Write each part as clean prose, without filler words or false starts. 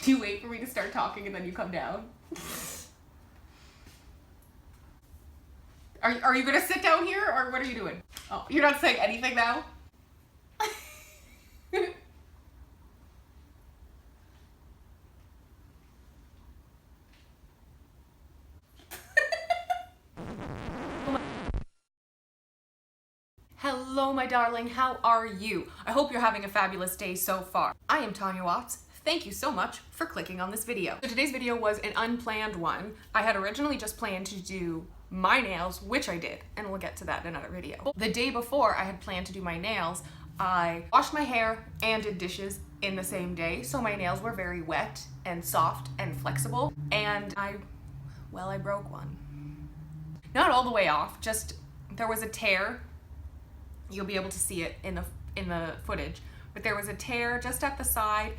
Do you wait for me to start talking and then you come down? Are you gonna sit down here or what are you doing? Oh, you're not saying anything now? Hello, my darling. How are you? I hope you're having a fabulous day so far. I am Tonja Watts. Thank you so much for clicking on this video. So today's video was an unplanned one. I had originally just planned to do my nails, which I did, and we'll get to that in another video. The day before I had planned to do my nails, I washed my hair and did dishes in the same day, so my nails were very wet and soft and flexible, and I broke one. Not all the way off, just there was a tear. You'll be able to see it in the footage, but there was a tear just at the side,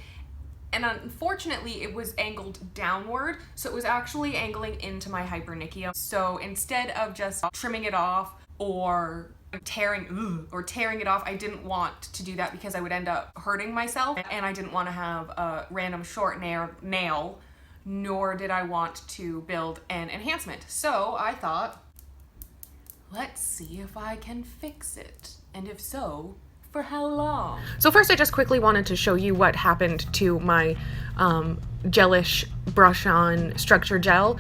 and unfortunately it was angled downward, so it was actually angling into my hypernychium. So instead of just trimming it off or tearing it off, I didn't want to do that because I would end up hurting myself, and I didn't want to have a random short nail, nor did I want to build an enhancement. So I thought, let's see if I can fix it. And if so, for how long? So first I just quickly wanted to show you what happened to my Gelish brush on structure gel.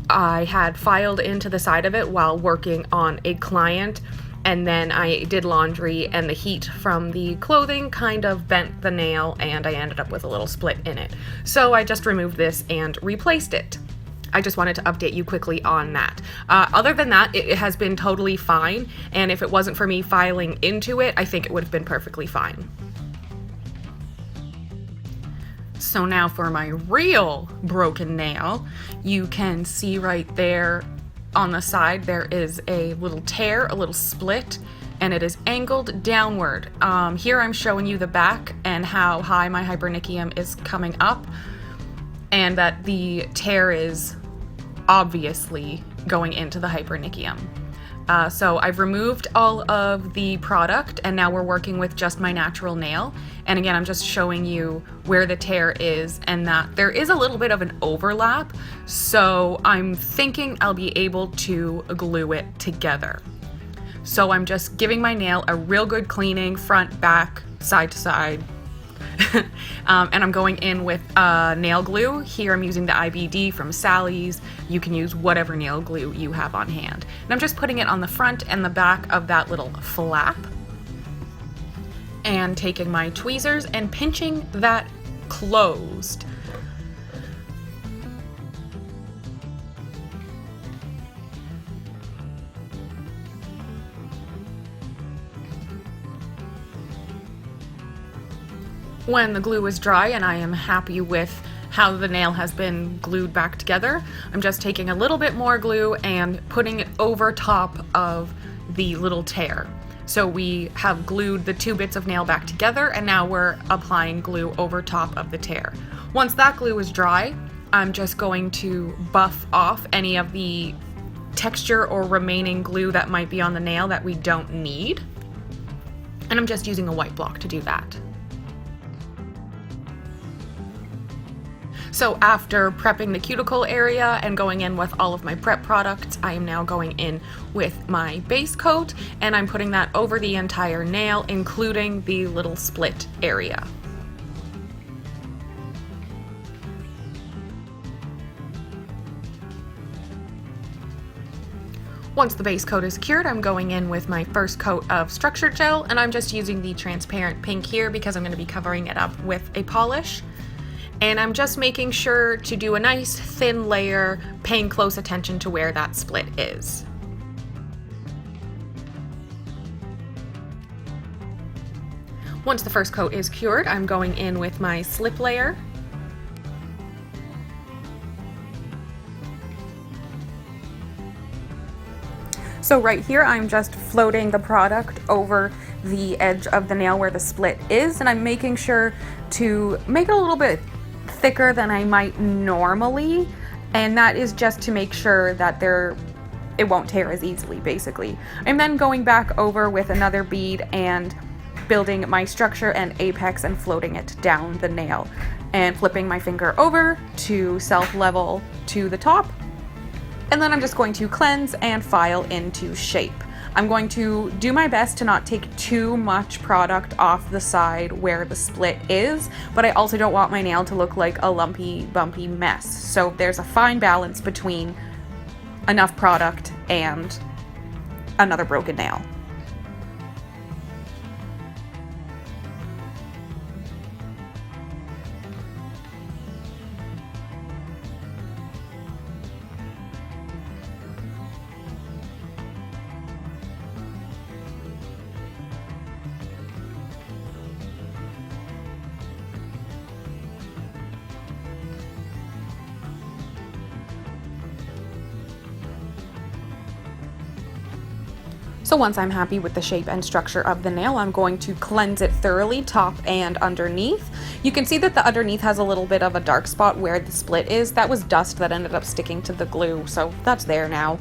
I had filed into the side of it while working on a client, and then I did laundry, and the heat from the clothing kind of bent the nail, and I ended up with a little split in it. So I just removed this and replaced it. I just wanted to update you quickly on that. Other than that, it has been totally fine, and if it wasn't for me filing into it, I think it would have been perfectly fine. So now for my real broken nail, you can see right there on the side there is a little tear, a little split, and it is angled downward. Here I'm showing you the back and how high my hypernychium is coming up, and that the tear is obviously going into the hypernychium. So I've removed all of the product, and now we're working with just my natural nail. And again, I'm just showing you where the tear is and that there is a little bit of an overlap. So I'm thinking I'll be able to glue it together. So I'm just giving my nail a real good cleaning, front, back, side to side. And I'm going in with nail glue. Here I'm using the IBD from Sally's. You can use whatever nail glue you have on hand. And I'm just putting it on the front and the back of that little flap, and taking my tweezers and pinching that closed. When the glue is dry and I am happy with how the nail has been glued back together, I'm just taking a little bit more glue and putting it over top of the little tear. So we have glued the two bits of nail back together, and now we're applying glue over top of the tear. Once that glue is dry, I'm just going to buff off any of the texture or remaining glue that might be on the nail that we don't need. And I'm just using a white block to do that. So after prepping the cuticle area and going in with all of my prep products, I am now going in with my base coat, and I'm putting that over the entire nail, including the little split area. Once the base coat is cured, I'm going in with my first coat of structure gel, and I'm just using the transparent pink here because I'm going to be covering it up with a polish. And I'm just making sure to do a nice thin layer, paying close attention to where that split is. Once the first coat is cured, I'm going in with my slip layer. So right here, I'm just floating the product over the edge of the nail where the split is, and I'm making sure to make it a little bit thicker than I might normally, and that is just to make sure that it won't tear as easily, basically. I'm then going back over with another bead and building my structure and apex and floating it down the nail. and flipping my finger over to self-level to the top. And then I'm just going to cleanse and file into shape. I'm going to do my best to not take too much product off the side where the split is, but I also don't want my nail to look like a lumpy, bumpy mess. So there's a fine balance between enough product and another broken nail. So once I'm happy with the shape and structure of the nail, I'm going to cleanse it thoroughly, top and underneath. You can see that the underneath has a little bit of a dark spot where the split is. That was dust that ended up sticking to the glue, so that's there now.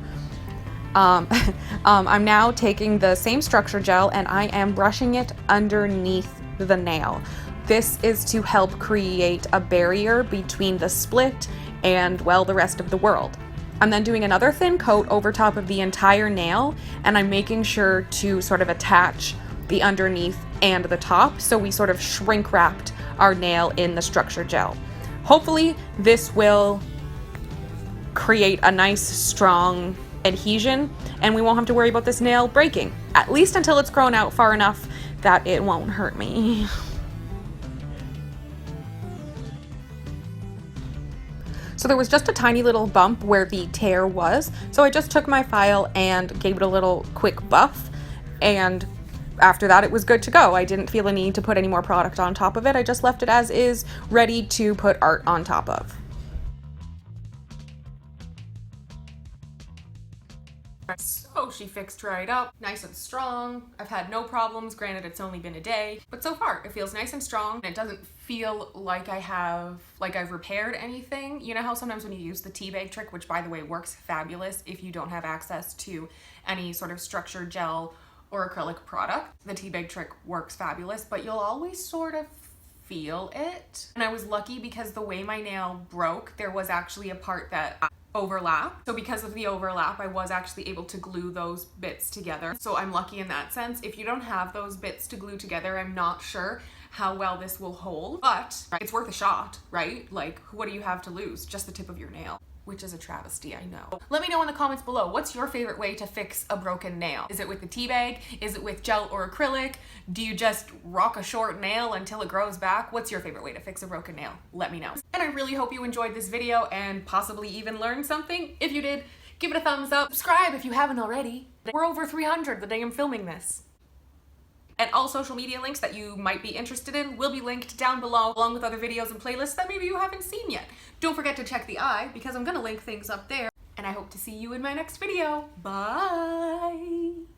I'm now taking the same structure gel and I am brushing it underneath the nail. This is to help create a barrier between the split and, well, the rest of the world. I'm then doing another thin coat over top of the entire nail, and I'm making sure to sort of attach the underneath and the top, so we sort of shrink wrapped our nail in the structure gel. Hopefully this will create a nice strong adhesion and we won't have to worry about this nail breaking, at least until it's grown out far enough that it won't hurt me. So there was just a tiny little bump where the tear was, so I just took my file and gave it a little quick buff, and after that it was good to go. I didn't feel a need to put any more product on top of it. I just left it as is, ready to put art on top of. So she fixed right up, nice and strong. I've had no problems, granted it's only been a day, but so far it feels nice and strong. It doesn't feel like I've repaired anything. You know how sometimes when you use the tea bag trick, which by the way works fabulous if you don't have access to any sort of structured gel or acrylic product, the tea bag trick works fabulous, but you'll always sort of feel it. And I was lucky because the way my nail broke, there was actually a part that overlap. So because of the overlap, I was actually able to glue those bits together. So I'm lucky in that sense. If you don't have those bits to glue together, I'm not sure how well this will hold, but it's worth a shot, right? Like, what do you have to lose? Just the tip of your nail. Which is a travesty, I know. Let me know in the comments below, what's your favorite way to fix a broken nail? Is it with the tea bag? Is it with gel or acrylic? Do you just rock a short nail until it grows back? What's your favorite way to fix a broken nail? Let me know. And I really hope you enjoyed this video and possibly even learned something. If you did, give it a thumbs up. Subscribe if you haven't already. We're over 300 the day I'm filming this. And all social media links that you might be interested in will be linked down below, along with other videos and playlists that maybe you haven't seen yet. Don't forget to check the eye, because I'm gonna link things up there. And I hope to see you in my next video. Bye!